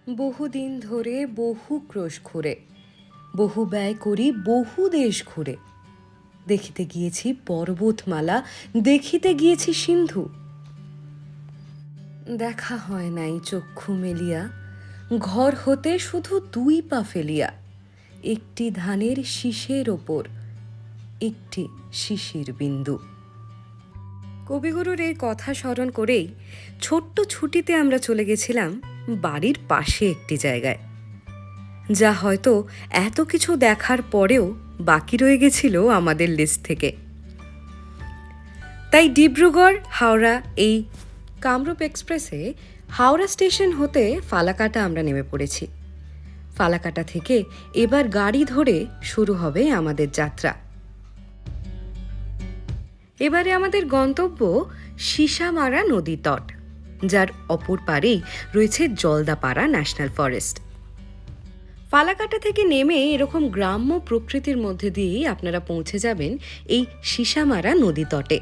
বহুদিন ধরে বহু ক্রোশ ঘুরে, বহু ব্যয় করি বহু দেশ ঘুরে। দেখিতে গিয়েছি পর্বতমালা, দেখিতে গিয়েছি সিন্ধু। দেখা হয় নাই চক্ষু মেলিয়া, ঘর হতে শুধু দুই পা ফেলিয়া। একটি ধানের শীষের ওপর একটি শিশির বিন্দু। কবিগুরুর এই কথা স্মরণ করেই ছোট্ট ছুটিতে আমরা চলে গেছিলাম বাড়ির পাশে একটি জায়গায়, যা হয়তো এত কিছু দেখার পরেও বাকি রয়ে গেছিল আমাদের লিস্ট থেকে। তাই ডিব্রুগড় হাওড়া এই কামরূপ এক্সপ্রেসে হাওড়া স্টেশন হতে ফালাকাটা আমরা নেমে পড়েছি। ফালাকাটা থেকে এবার গাড়ি ধরে শুরু হবে আমাদের যাত্রা। এবারে আমাদের গন্তব্য সীসামারা নদী তট, যার অপর পারেই রয়েছে জলদাপাড়া ন্যাশনাল ফরেস্ট। ফালাকাটা থেকে নেমে এরকম গ্রাম্য প্রকৃতির মধ্যে দিয়েই আপনারা পৌঁছে যাবেন এই সীসামারা নদী তটে।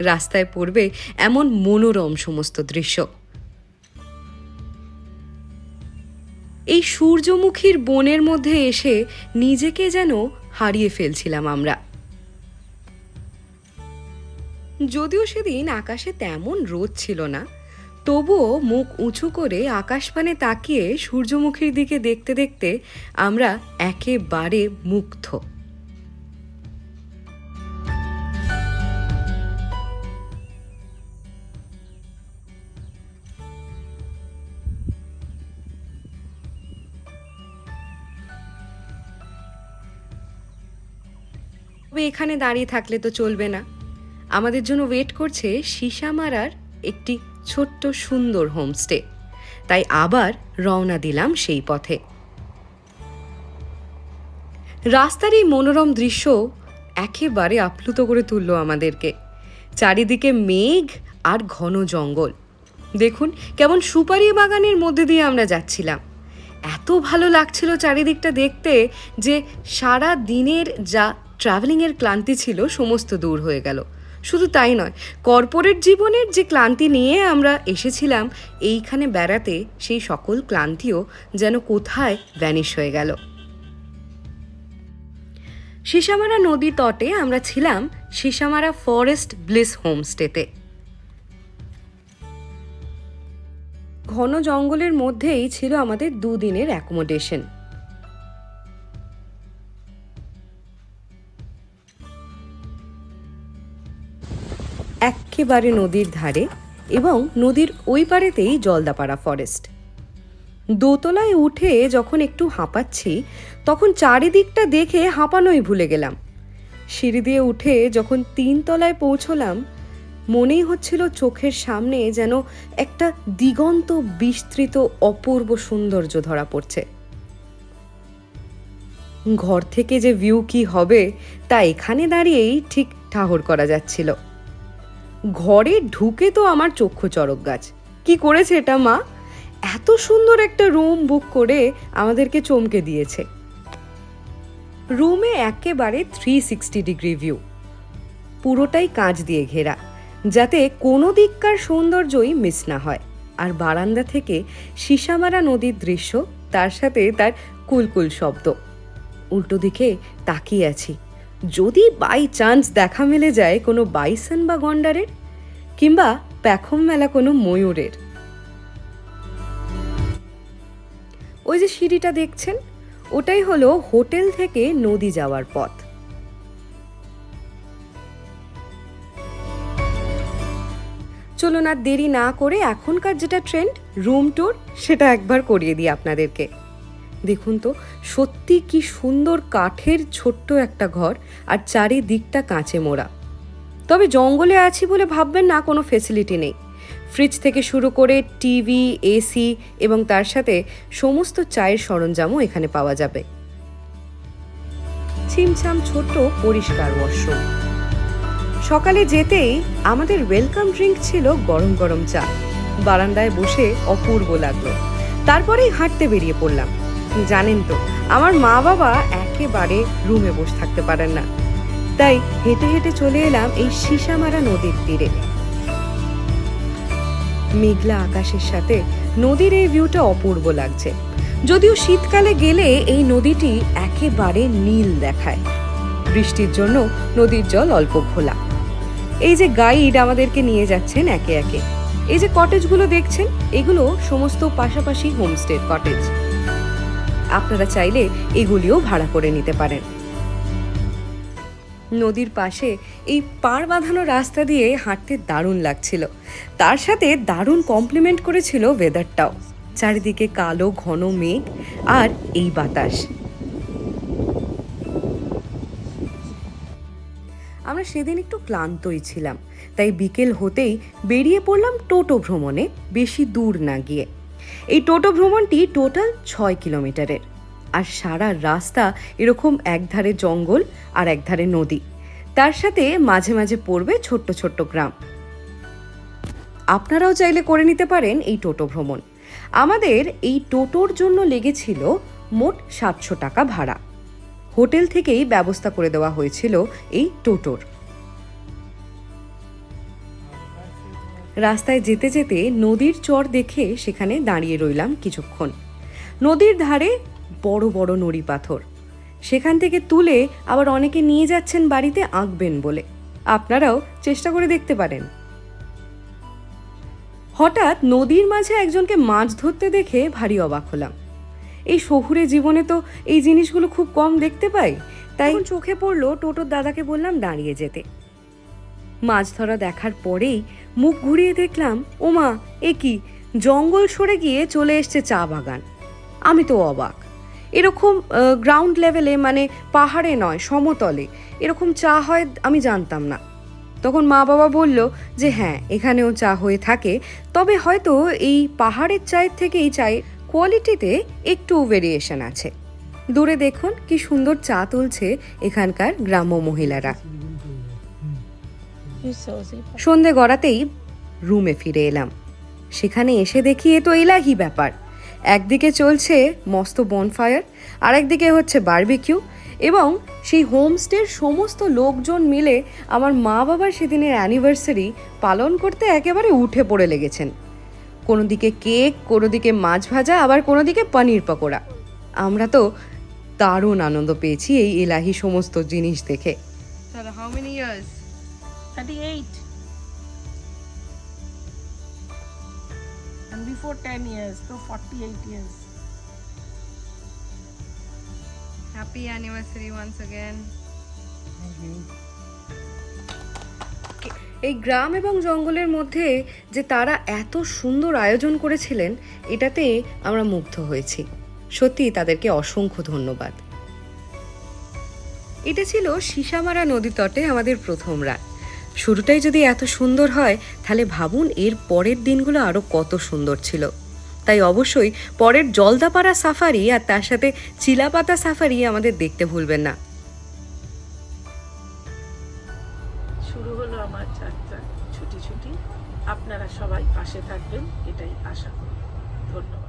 রাস্তায় পড়বে এমন মনোরম সমস্ত দৃশ্য। এই সূর্যমুখীর বনের মধ্যে এসে নিজেকে যেন হারিয়ে ফেলছিলাম আমরা। যদিও সেদিন আকাশে তেমন রোদ ছিল না, তবুও মুখ উঁচু করে আকাশপানে তাকিয়ে সূর্যমুখীর দিকে দেখতে দেখতে আমরা একেবারে মুগ্ধ। এখানে দাঁড়িয়ে থাকলে তো চলবে না, আমাদের জন্য ওয়েট করছে সীসামারার একটি ছোট্ট সুন্দর হোমস্টে। তাই আবার রওনা দিলাম সেই পথে। রাস্তার এই মনোরম দৃশ্য একেবারে আপ্লুত করে তুলল আমাদেরকে। চারিদিকে মেঘ আর ঘন জঙ্গল। দেখুন কেমন সুপারি বাগানের মধ্যে দিয়ে আমরা যাচ্ছিলাম। এত ভালো লাগছিল চারিদিকটা দেখতে যে সারা দিনের যা ট্রাভেলিংয়ের ক্লান্তি ছিল সমস্ত দূর হয়ে গেল। শুধু তাই নয়, কর্পোরেট জীবনের যে ক্লান্তি নিয়ে আমরা এসেছিলাম এইখানে বেড়াতে, সেই সকল ক্লান্তিও যেন কোথায় ভ্যানিশ হয়ে গেল। সীসামারা নদী তটে আমরা ছিলাম সীসামারা ফরেস্ট ব্লিস হোমস্টেতে। ঘন জঙ্গলের মধ্যেই ছিল আমাদের দুদিনের অ্যাকোমোডেশন। একেবারে নদীর ধারে এবং নদীর ওই পারেতেই জলদাপাড়া ফরেস্ট। দোতলায় উঠে যখন একটু হাঁপাচ্ছি, তখন চারিদিকটা দেখে হাঁপানোই ভুলে গেলাম। সিঁড়ি দিয়ে উঠে যখন 3 তলায় পৌঁছলাম, মনেই হচ্ছিল চোখের সামনে যেন একটা দিগন্ত বিস্তৃত অপূর্ব সৌন্দর্য ধরা পড়ছে। ঘর থেকে যে ভিউ কি হবে তা এখানে দাঁড়িয়েই ঠিক ঠাহর করা যাচ্ছিল। ঘরে ঢুকে তো আমার চক্ষু চড়ক গাছ। কি করেছে এটা মা, এত সুন্দর একটা রুম বুক করে আমাদেরকে চমকে দিয়েছে। রুমে একেবারে 360 ডিগ্রি ভিউ, পুরোটাই কাঁচ দিয়ে ঘেরা, যাতে কোনো দিককার সৌন্দর্যই মিস না হয়। আর বারান্দা থেকে সীসামারা নদীর দৃশ্য, তার সাথে তার কুলকুল শব্দ। উল্টো দিকে তাকিয়ে আছি, যদি বাই চান্স দেখা মিলে যায় কোনো বাইসন বা গন্ডারের, কিংবা প্যাখম মেলা কোনো ময়ূরের। ওই যে সিঁড়িটা দেখছেন, ওটাই হলো হোটেল থেকে নদী যাওয়ার পথ। চলুন আর দেরি না করে এখনকার যেটা ট্রেন্ড রুম ট্যুর, সেটা একবার করিয়ে দিই আপনাদেরকে। দেখুন তো সত্যি কি সুন্দর কাঠের ছোট্ট একটা ঘর, আর চারিদিকটা কাঁচে মোড়া। তবে জঙ্গলে আছি বলে ভাববেন না কোনো ফেসিলিটি নেই। ফ্রিজ থেকে শুরু করে টিভি, এসি এবং তার সাথে সমস্ত চায়ের সরঞ্জামও এখানে পাওয়া যাবে। ছিমছাম ছোট্ট পরিষ্কার ওয়াশরুম। সকালে যেতেই আমাদের ওয়েলকাম ড্রিঙ্ক ছিল গরম গরম চা। বারান্দায় বসে অপূর্ব লাগলো। তারপরেই হাঁটতে বেরিয়ে পড়লাম। জানেন তো আমার মা বাবা একেবারে রুমে বসে থাকতে পারেন না, তাই হেঁটে হেঁটে চলে এলাম এই সীসামারা নদীর তীরে। মেঘলা আকাশের সাথে নদীর এই ভিউটা অপূর্ব লাগছে। যদিও শীতকালে গেলে এই নদীটি একেবারে নীল দেখায়। বৃষ্টির জন্য নদীর জল অল্প ঘোলা। এই যে গাইড আমাদেরকে নিয়ে যাচ্ছেন একে একে। এই যে কটেজগুলো দেখছেন, এগুলো সমস্ত পাশাপাশি হোমস্টে কটেজ। আপনারা চাইলে এগুলিও ভাড়া করে নিতে পারেন। নদীর পাশে এই পাড় বাঁধানো রাস্তা দিয়ে হাঁটতে দারুণ লাগছিল। তার সাথে দারুণ কমপ্লিমেন্ট করেছিল ওয়েদারটাও। চারিদিকে কালো ঘন মেঘ আর এই বাতাস। আমরা সেদিন একটু ক্লান্তই ছিলাম, তাই বিকেল হতেই বেরিয়ে পড়লাম টোটো ভ্রমণে, বেশি দূর না গিয়ে। এই টোটো ভ্রমণটি টোটাল 6 কিলোমিটারের। আর সারা রাস্তা এরকম একধারে জঙ্গল আর একধারে নদী, তার সাথে মাঝে মাঝে পড়বে ছোট্ট ছোট্ট গ্রাম। আপনারাও চাইলে করে নিতে পারেন এই টোটো ভ্রমণ। আমাদের এই টোটোর জন্য লেগেছিল মোট 700 টাকা ভাড়া। হোটেল থেকেই ব্যবস্থা করে দেওয়া হয়েছিল এই টোটোর। রাস্তায় যেতে যেতে নদীর চর দেখে সেখানে দাঁড়িয়ে রইলাম কিছুক্ষণ। নদীর ধারে বড় বড় নুড়ি পাথর, সেখান থেকে তুলে আবার অনেকে নিয়ে যাচ্ছেন বাড়িতে আঁকবেন বলে। আপনারাও চেষ্টা করে দেখতে পারেন। হঠাৎ নদীর মাঝে একজনকে মাছ ধরতে দেখে ভারী অবাক হলাম। এই শহুরে জীবনে তো এই জিনিসগুলো খুব কম দেখতে পাই, তাই চোখে পড়লো। টোটোর দাদাকে বললাম দাঁড়িয়ে যেতে। মাছ ধরা দেখার পরেই মুখ ঘুরিয়ে দেখলাম, ওমা এ কি, জঙ্গল সরে গিয়ে চলে এসছে চা বাগান। আমি তো অবাক। এরকম গ্রাউন্ড লেভেলে, মানে পাহাড়ে নয় সমতলে এরকম চা হয় আমি জানতাম না। তখন মা বাবা বলল যে হ্যাঁ, এখানেও চা হয়ে থাকে, তবে হয়তো এই পাহাড়ের চায়ের থেকে এই চায়ের কোয়ালিটিতে একটু ভেরিয়েশন আছে। দূরে দেখুন কি সুন্দর চা তুলছে এখানকার গ্রাম্য মহিলারা। সন্ধে গড়াতেই রুমে ফিরে এলাম। সেখানে এসে দেখি এ তো এলাহি ব্যাপার। একদিকে চলছে মস্ত বনফায়ার, আর একদিকে হচ্ছে বারবিকিউ, এবং সেই হোমস্টের সমস্ত লোকজন মিলে আমার মা বাবার সেদিনের অ্যানিভার্সারি পালন করতে একেবারে উঠে পড়ে লেগেছেন। কোনো দিকে কেক, কোনো দিকে মাছ ভাজা, আবার কোনো দিকে পনির পকোড়া। আমরা তো দারুণ আনন্দ পেয়েছি এই এলাহি সমস্ত জিনিস দেখে। How many years? 38. And before 10 years, so 48 years. Happy anniversary once again. Thank you. এই গ্রাম এবং জঙ্গলের মধ্যে যে তারা এত সুন্দর আয়োজন করেছিলেন, এটাতে আমরা মুগ্ধ হয়েছি। সত্যি তাদেরকে অসংখ্য ধন্যবাদ। এটা ছিল সিসামারা নদী তটে আমাদের প্রথম রাত। শুরুটাই যদি এত সুন্দর হয়, তাহলে ভাবুন এর পরের দিনগুলো আরো কত সুন্দর ছিল। তাই অবশ্যই পরের জলদাপাড়া সাফারি আর তার সাথে চিলাপাতা সাফারি আমাদের দেখতে ভুলবেন না। শুরু হলো আমার যাত্রা ছুটি ছুটি। আপনারা সবাই পাশে থাকবেন এটাই আশা করি। ধন্যবাদ।